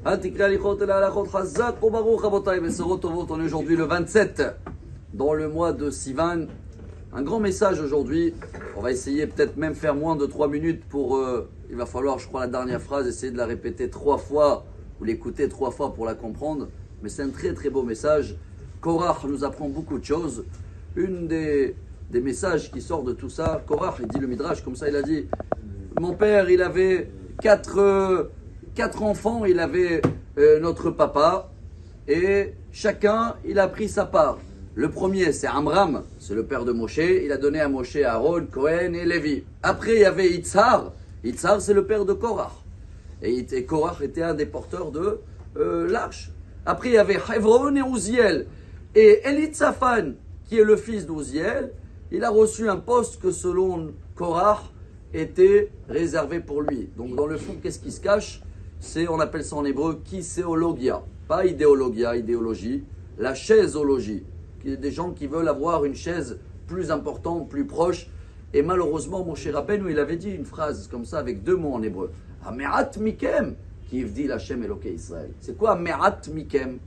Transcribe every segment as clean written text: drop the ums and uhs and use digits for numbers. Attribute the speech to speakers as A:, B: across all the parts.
A: On est aujourd'hui le 27 dans le mois de Sivan. Un grand message aujourd'hui. On va essayer peut-être même faire moins de 3 minutes pour... il va falloir, je crois, la dernière phrase, essayer de la répéter 3 fois ou l'écouter 3 fois pour la comprendre. Mais c'est un très très beau message. Korach nous apprend beaucoup de choses. Une des messages qui sort de tout ça, Korach, il dit le Midrash, comme ça il a dit, mon père il avait 4 enfants, il avait notre papa, et chacun il a pris sa part. Le premier c'est Amram, c'est le père de Moshe, il a donné à Moshe, Aaron, Cohen et Lévi. Après il y avait Itzhar, Itzhar c'est le père de Korach, et Korach était un des porteurs de l'arche. Après il y avait Hevron et Uziel, et Elitzaphan qui est le fils d'Uziel, il a reçu un poste que selon Korach était réservé pour lui. Donc dans le fond, qu'est-ce qui se cache? C'est, on appelle ça en hébreu, kiséologia. Pas idéologia, idéologie, la chaisologie. Des gens qui veulent avoir une chaise plus importante, plus proche. Et malheureusement, mon cher Rabbeinu, il avait dit une phrase comme ça avec 2 mots en hébreu. Amerat mikem, qui dit l'Hashem Eloké Israël. C'est quoi Amerat mikem?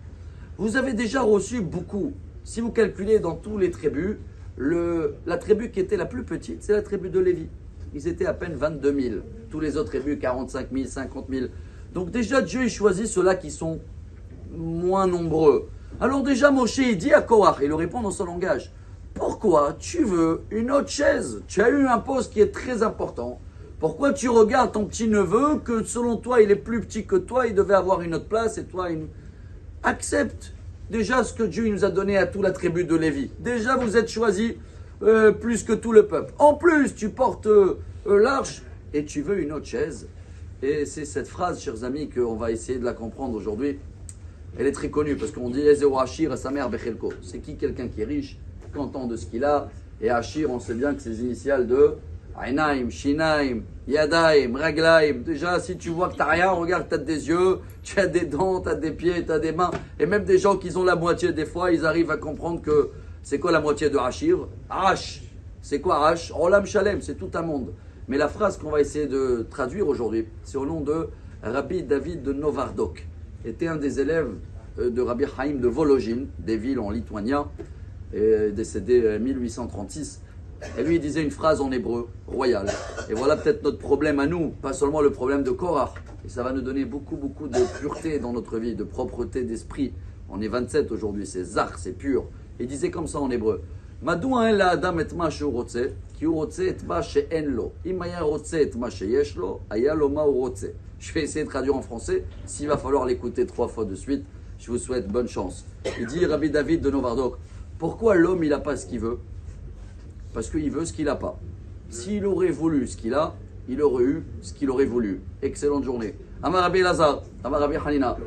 A: Vous avez déjà reçu beaucoup. Si vous calculez dans tous les tribus, la tribu qui était la plus petite, c'est la tribu de Lévi. Ils étaient à peine 22 000. Tous les autres tribus, 45 000, 50 000. Donc déjà, Dieu il choisit ceux-là qui sont moins nombreux. Alors déjà, Moshe, il dit à Korach, il lui répond dans son langage, pourquoi tu veux une autre chaise? Tu as eu un poste qui est très important. Pourquoi tu regardes ton petit-neveu que selon toi, il est plus petit que toi, il devait avoir une autre place et toi, accepte déjà ce que Dieu nous a donné à toute la tribu de Lévi. Déjà, vous êtes choisis plus que tout le peuple. En plus, tu portes l'arche et tu veux une autre chaise. Et c'est cette phrase, chers amis, qu'on va essayer de la comprendre aujourd'hui. Elle est très connue parce qu'on dit Ezeo Hashir à sa mère Bechelko. C'est qui quelqu'un qui est riche, content de ce qu'il a. Et Hashir, on sait bien que c'est les initiales de Ainaim, Shinaim, Yadaim, Raglaim. Déjà, si tu vois que tu n'as rien, regarde, tu as des yeux, tu as des dents, tu as des pieds, tu as des mains. Et même des gens qui ont la moitié, des fois, ils arrivent à comprendre que c'est quoi la moitié de Hashir? Arash. C'est quoi Arash? Olam Shalem, c'est tout un monde. Mais la phrase qu'on va essayer de traduire aujourd'hui, c'est au nom de Rabbi David de Novardok. Était un des élèves de Rabbi Chaim de Vologine, des villes en lituanien, décédé en 1836. Et lui, il disait une phrase en hébreu, royale. Et voilà peut-être notre problème à nous, pas seulement le problème de Korach. Et ça va nous donner beaucoup de pureté dans notre vie, de propreté d'esprit. On est 27 aujourd'hui, c'est zach, c'est pur. Il disait comme ça en hébreu. Madou en la adam et ma shurotse, ki urotse et ma she'en lo. Im aya rotse et ma sheyesh lo, aya lo ma urotse. Je vais essayer de traduire en français. S'il va falloir l'écouter 3 fois de suite, je vous souhaite bonne chance. Il dit Rabbi David de Novardok, pourquoi l'homme il n'a pas ce qu'il veut? Parce qu'il veut ce qu'il n'a pas. S'il aurait voulu ce qu'il a, il aurait eu ce qu'il aurait voulu. Excellente journée. Amar Rabbi Lazar, Amar Rabbi Hanina.